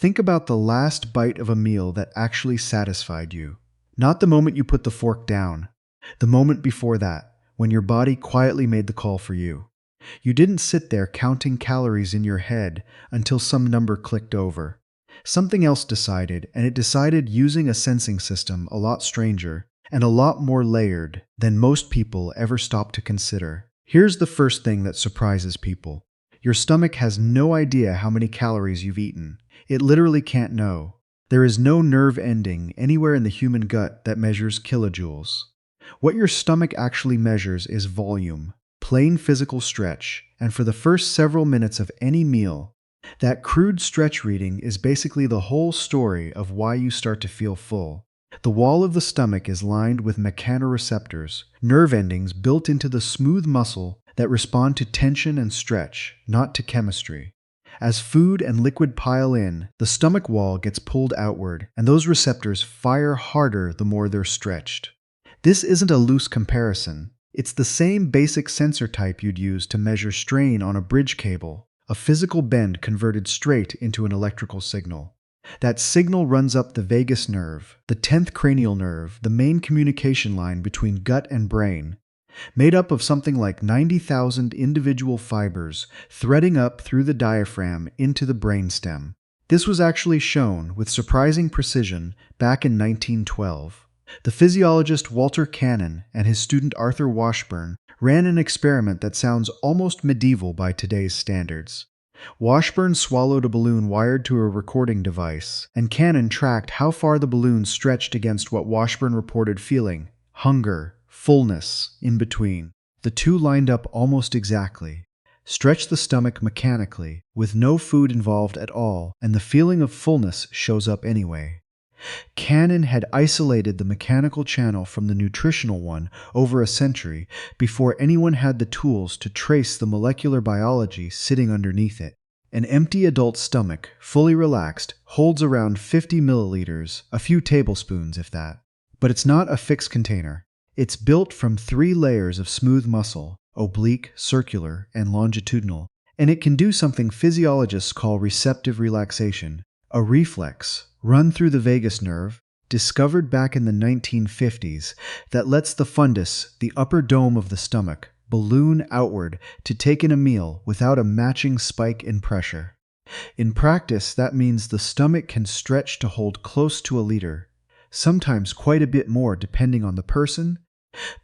Think about the last bite of a meal that actually satisfied you. Not the moment you put the fork down. The moment before that, when your body quietly made the call for you. You didn't sit there counting calories in your head until some number clicked over. Something else decided, and it decided using a sensing system a lot stranger and a lot more layered than most people ever stop to consider. Here's the first thing that surprises people. Your stomach has no idea how many calories you've eaten. It literally can't know. There is no nerve ending anywhere in the human gut that measures kilojoules. What your stomach actually measures is volume, plain physical stretch, and for the first several minutes of any meal, that crude stretch reading is basically the whole story of why you start to feel full. The wall of the stomach is lined with mechanoreceptors, nerve endings built into the smooth muscle that respond to tension and stretch, not to chemistry. As food and liquid pile in, the stomach wall gets pulled outward, and those receptors fire harder the more they're stretched. This isn't a loose comparison. It's the same basic sensor type you'd use to measure strain on a bridge cable, a physical bend converted straight into an electrical signal. That signal runs up the vagus nerve, the 10th cranial nerve, the main communication line between gut and brain, made up of something like 90,000 individual fibers threading up through the diaphragm into the brainstem. This was actually shown with surprising precision back in 1912. The physiologist Walter Cannon and his student Arthur Washburn ran an experiment that sounds almost medieval by today's standards. Washburn swallowed a balloon wired to a recording device, and Cannon tracked how far the balloon stretched against what Washburn reported feeling: hunger, fullness, in between. The two lined up almost exactly. Stretch the stomach mechanically, with no food involved at all, and the feeling of fullness shows up anyway. Cannon had isolated the mechanical channel from the nutritional one over a century before anyone had the tools to trace the molecular biology sitting underneath it. An empty adult stomach, fully relaxed, holds around 50 milliliters, a few tablespoons if that. But it's not a fixed container. It's built from 3 layers of smooth muscle, oblique, circular, and longitudinal, and it can do something physiologists call receptive relaxation, a reflex run through the vagus nerve, discovered back in the 1950s, that lets the fundus, the upper dome of the stomach, balloon outward to take in a meal without a matching spike in pressure. In practice, that means the stomach can stretch to hold close to a liter, sometimes quite a bit more depending on the person,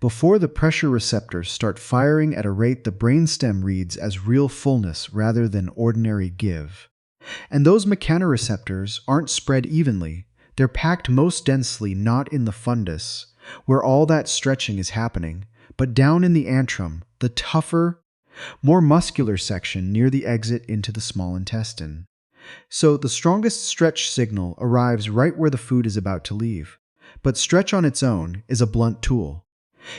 before the pressure receptors start firing at a rate the brainstem reads as real fullness rather than ordinary give. And those mechanoreceptors aren't spread evenly. They're packed most densely not in the fundus, where all that stretching is happening, but down in the antrum, the tougher, more muscular section near the exit into the small intestine. So the strongest stretch signal arrives right where the food is about to leave. But stretch on its own is a blunt tool.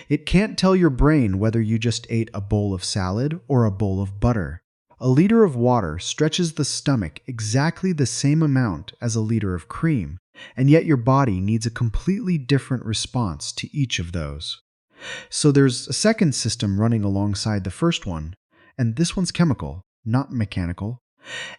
It can't tell your brain whether you just ate a bowl of salad or a bowl of butter. A liter of water stretches the stomach exactly the same amount as a liter of cream, and yet your body needs a completely different response to each of those. So there's a second system running alongside the first one, and this one's chemical, not mechanical,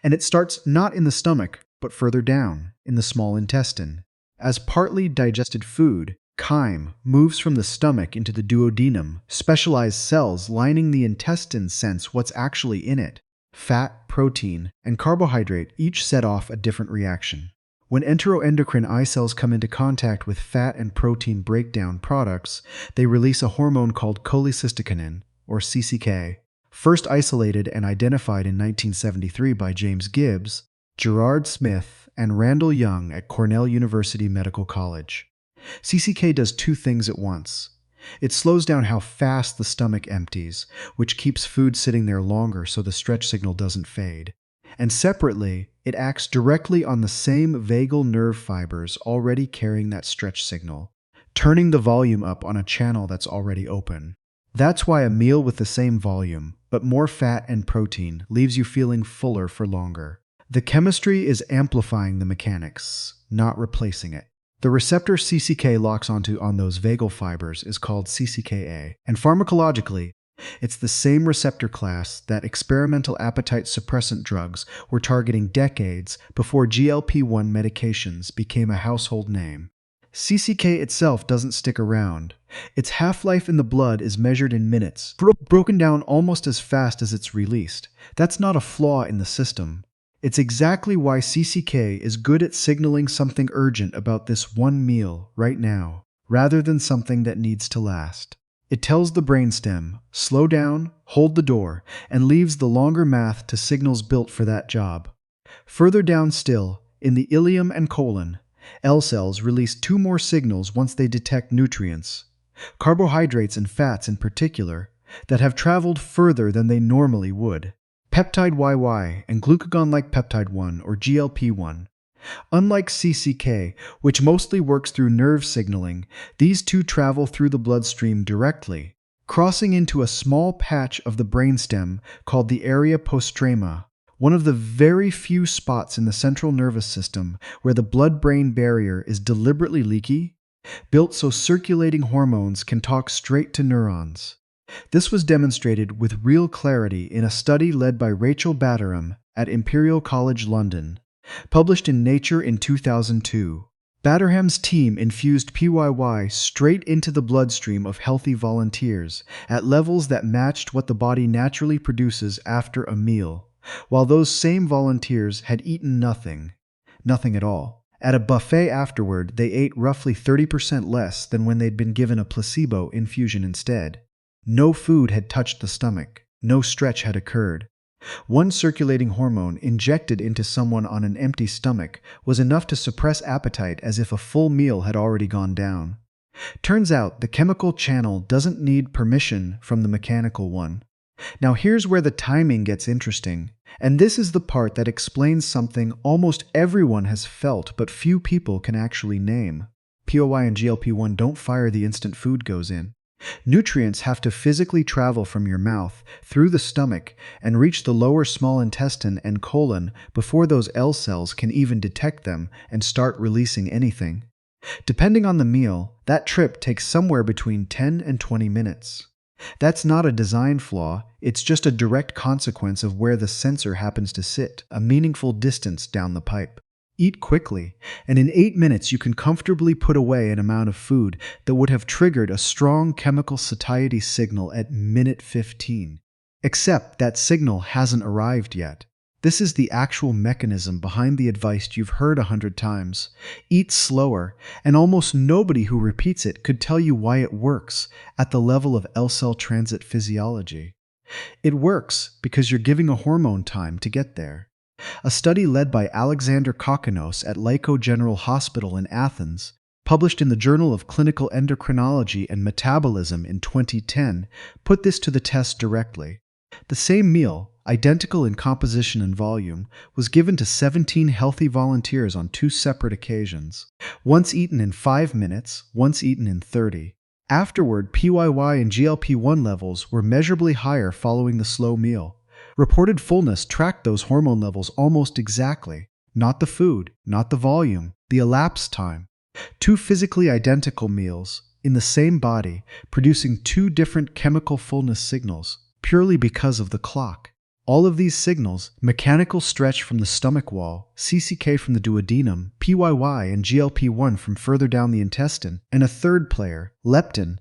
and it starts not in the stomach, but further down, in the small intestine. As partly digested food, chyme moves from the stomach into the duodenum. Specialized cells lining the intestine sense what's actually in it. Fat, protein, and carbohydrate each set off a different reaction. When enteroendocrine eye cells come into contact with fat and protein breakdown products, they release a hormone called cholecystokinin, or CCK, first isolated and identified in 1973 by James Gibbs, Gerard Smith, and Randall Young at Cornell University Medical College. CCK does 2 things at once. It slows down how fast the stomach empties, which keeps food sitting there longer so the stretch signal doesn't fade. And separately, it acts directly on the same vagal nerve fibers already carrying that stretch signal, turning the volume up on a channel that's already open. That's why a meal with the same volume, but more fat and protein, leaves you feeling fuller for longer. The chemistry is amplifying the mechanics, not replacing it. The receptor CCK locks onto on those vagal fibers is called CCKA, and pharmacologically, It's the same receptor class that experimental appetite suppressant drugs were targeting decades before GLP-1 medications became a household name. CCK itself doesn't stick around. Its half-life in the blood is measured in minutes, broken down almost as fast as it's released. That's not a flaw in the system. It's exactly why CCK is good at signaling something urgent about this one meal right now, rather than something that needs to last. It tells the brainstem, slow down, hold the door, and leaves the longer math to signals built for that job. Further down still, in the ileum and colon, L cells release two more signals once they detect nutrients, carbohydrates and fats in particular, that have traveled further than they normally would. Peptide YY and glucagon-like peptide 1 or GLP-1. Unlike CCK, which mostly works through nerve signaling, these two travel through the bloodstream directly, crossing into a small patch of the brainstem called the area postrema, one of the very few spots in the central nervous system where the blood-brain barrier is deliberately leaky, built so circulating hormones can talk straight to neurons. This was demonstrated with real clarity in a study led by Rachel Batterham at Imperial College London, published in Nature in 2002. Batterham's team infused PYY straight into the bloodstream of healthy volunteers at levels that matched what the body naturally produces after a meal, while those same volunteers had eaten nothing at all. At a buffet afterward, they ate roughly 30% less than when they'd been given a placebo infusion instead. No food had touched the stomach. No stretch had occurred. One circulating hormone injected into someone on an empty stomach was enough to suppress appetite as if a full meal had already gone down. Turns out the chemical channel doesn't need permission from the mechanical one. Now here's where the timing gets interesting, and this is the part that explains something almost everyone has felt but few people can actually name. POI and GLP-1 don't fire the instant food goes in. Nutrients have to physically travel from your mouth, through the stomach, and reach the lower small intestine and colon before those L cells can even detect them and start releasing anything. Depending on the meal, that trip takes somewhere between 10 and 20 minutes. That's not a design flaw, it's just a direct consequence of where the sensor happens to sit, a meaningful distance down the pipe. Eat quickly, and in 8 minutes you can comfortably put away an amount of food that would have triggered a strong chemical satiety signal at minute 15. Except that signal hasn't arrived yet. This is the actual mechanism behind the advice you've heard 100 times. Eat slower, and almost nobody who repeats it could tell you why it works at the level of L-cell transit physiology. It works because you're giving a hormone time to get there. A study led by Alexander Kokkinos at Lyko General Hospital in Athens, published in the Journal of Clinical Endocrinology and Metabolism in 2010, put this to the test directly. The same meal, identical in composition and volume, was given to 17 healthy volunteers on 2 separate occasions, once eaten in 5 minutes, once eaten in 30. Afterward, PYY and GLP-1 levels were measurably higher following the slow meal. Reported fullness tracked those hormone levels almost exactly. Not the food, not the volume, the elapsed time. 2 physically identical meals, in the same body, producing 2 different chemical fullness signals, purely because of the clock. All of these signals, mechanical stretch from the stomach wall, CCK from the duodenum, PYY and GLP-1 from further down the intestine, and a third player, leptin,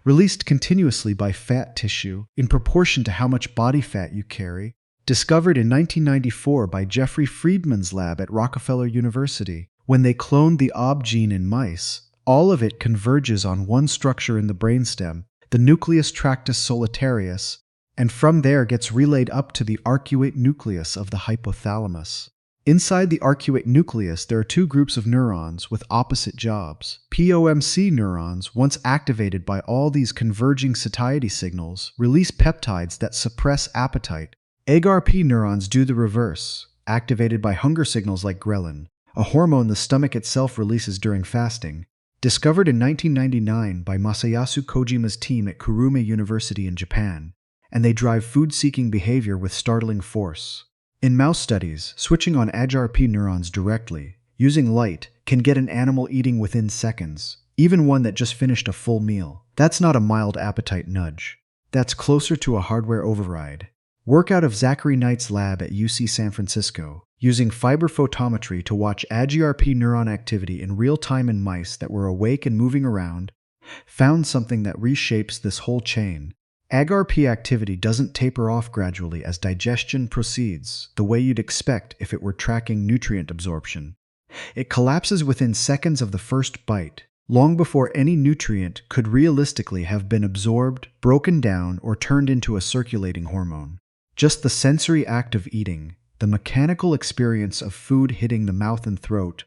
released continuously by fat tissue in proportion to how much body fat you carry, discovered in 1994 by Jeffrey Friedman's lab at Rockefeller University. When they cloned the OB gene in mice, all of it converges on one structure in the brainstem, the Nucleus tractus solitarius, and from there gets relayed up to the arcuate nucleus of the hypothalamus. Inside the arcuate nucleus, there are 2 groups of neurons with opposite jobs. POMC neurons, once activated by all these converging satiety signals, release peptides that suppress appetite. AgRP neurons do the reverse, activated by hunger signals like ghrelin, a hormone the stomach itself releases during fasting. Discovered in 1999 by Masayasu Kojima's team at Kurume University in Japan, and they drive food-seeking behavior with startling force. In mouse studies, switching on AgRP neurons directly, using light, can get an animal eating within seconds, even one that just finished a full meal. That's not a mild appetite nudge. That's closer to a hardware override. Work out of Zachary Knight's lab at UC San Francisco, using fiber photometry to watch AgRP neuron activity in real time in mice that were awake and moving around, found something that reshapes this whole chain. AgRP activity doesn't taper off gradually as digestion proceeds, the way you'd expect if it were tracking nutrient absorption. It collapses within seconds of the first bite, long before any nutrient could realistically have been absorbed, broken down, or turned into a circulating hormone. Just the sensory act of eating, the mechanical experience of food hitting the mouth and throat,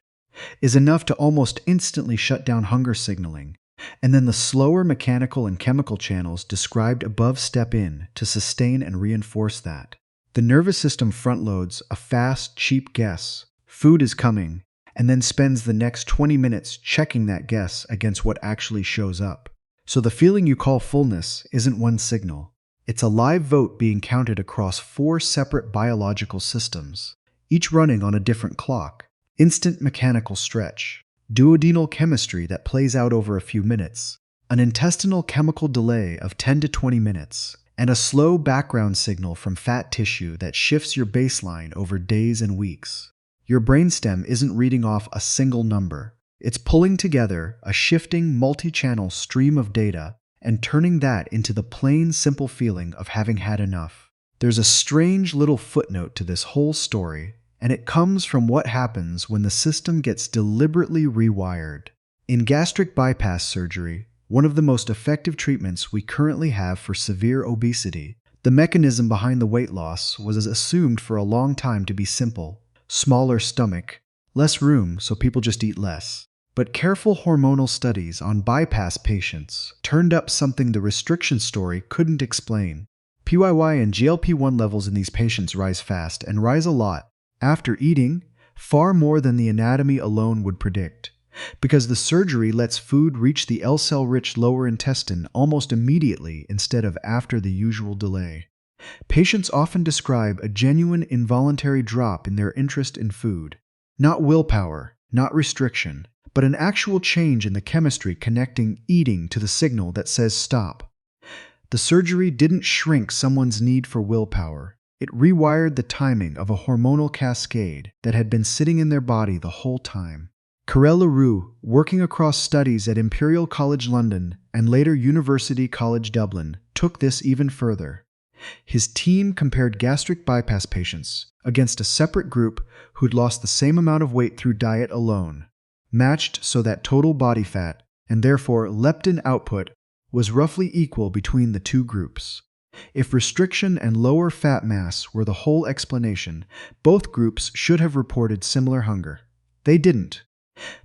is enough to almost instantly shut down hunger signaling, and then the slower mechanical and chemical channels described above step in to sustain and reinforce that. The nervous system front-loads a fast, cheap guess, food is coming, and then spends the next 20 minutes checking that guess against what actually shows up. So the feeling you call fullness isn't one signal. It's a live vote being counted across 4 separate biological systems, each running on a different clock. Instant mechanical stretch, duodenal chemistry that plays out over a few minutes, an intestinal chemical delay of 10 to 20 minutes, and a slow background signal from fat tissue that shifts your baseline over days and weeks. Your brainstem isn't reading off a single number. It's pulling together a shifting multi-channel stream of data and turning that into the plain, simple feeling of having had enough. There's a strange little footnote to this whole story, and it comes from what happens when the system gets deliberately rewired. In gastric bypass surgery, one of the most effective treatments we currently have for severe obesity, the mechanism behind the weight loss was assumed for a long time to be simple: smaller stomach, less room so people just eat less. But careful hormonal studies on bypass patients turned up something the restriction story couldn't explain. PYY and GLP-1 levels in these patients rise fast and rise a lot after eating, far more than the anatomy alone would predict, because the surgery lets food reach the L-cell-rich lower intestine almost immediately instead of after the usual delay. Patients often describe a genuine involuntary drop in their interest in food. Not willpower, not restriction, but an actual change in the chemistry connecting eating to the signal that says stop. The surgery didn't shrink someone's need for willpower. It rewired the timing of a hormonal cascade that had been sitting in their body the whole time. Carel Leroux, working across studies at Imperial College London and later University College Dublin, took this even further. His team compared gastric bypass patients against a separate group who'd lost the same amount of weight through diet alone, matched so that total body fat, and therefore leptin output, was roughly equal between the two groups. If restriction and lower fat mass were the whole explanation, both groups should have reported similar hunger. They didn't.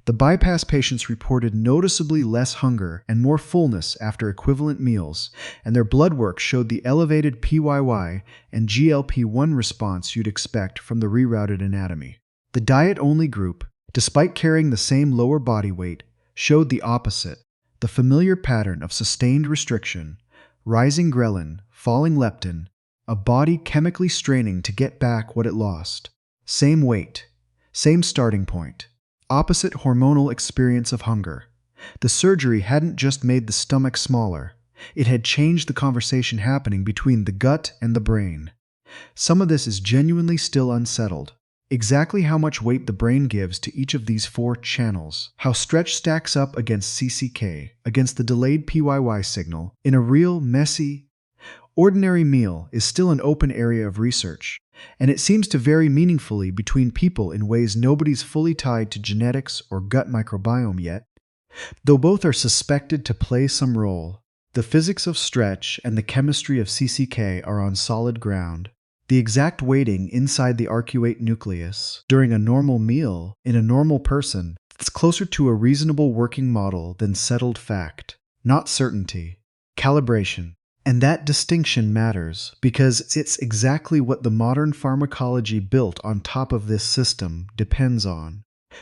The bypass patients reported noticeably less hunger and more fullness after equivalent meals, and their blood work showed the elevated PYY and GLP-1 response you'd expect from the rerouted anatomy. The diet-only group, despite carrying the same lower body weight, showed the opposite, the familiar pattern of sustained restriction, rising ghrelin, falling leptin, a body chemically straining to get back what it lost. Same weight, same starting point, opposite hormonal experience of hunger. The surgery hadn't just made the stomach smaller, it had changed the conversation happening between the gut and the brain. Some of this is genuinely still unsettled. Exactly how much weight the brain gives to each of these 4 channels, how stretch stacks up against CCK, against the delayed PYY signal, in a real, messy, ordinary meal is still an open area of research, and it seems to vary meaningfully between people in ways nobody's fully tied to genetics or gut microbiome yet. Though both are suspected to play some role, the physics of stretch and the chemistry of CCK are on solid ground. The exact weighting inside the arcuate nucleus during a normal meal in a normal person is closer to a reasonable working model than settled fact, not certainty, calibration. And that distinction matters because it's exactly what the modern pharmacology built on top of this system depends on.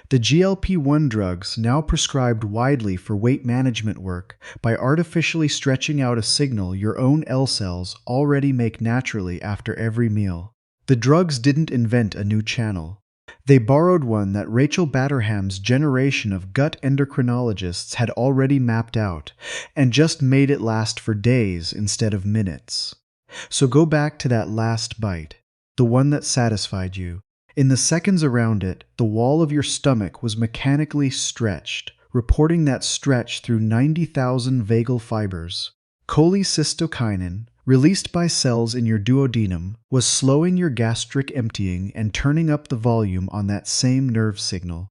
The GLP-1 drugs now prescribed widely for weight management work by artificially stretching out a signal your own L cells already make naturally after every meal. The drugs didn't invent a new channel. They borrowed one that Rachel Batterham's generation of gut endocrinologists had already mapped out, and just made it last for days instead of minutes. So go back to that last bite, the one that satisfied you. In the seconds around it, the wall of your stomach was mechanically stretched, reporting that stretch through 90,000 vagal fibers. Cholecystokinin, released by cells in your duodenum, was slowing your gastric emptying and turning up the volume on that same nerve signal.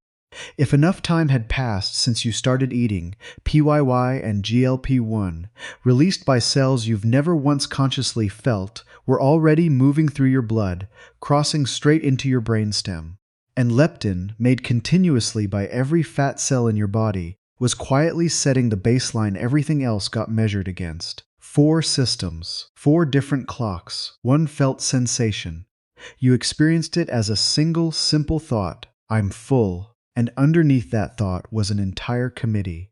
If enough time had passed since you started eating, PYY and GLP-1, released by cells you've never once consciously felt, were already moving through your blood, crossing straight into your brainstem. And leptin, made continuously by every fat cell in your body, was quietly setting the baseline everything else got measured against. 4 systems, 4 different clocks, one felt sensation. You experienced it as a single simple thought, I'm full. And underneath that thought was an entire committee.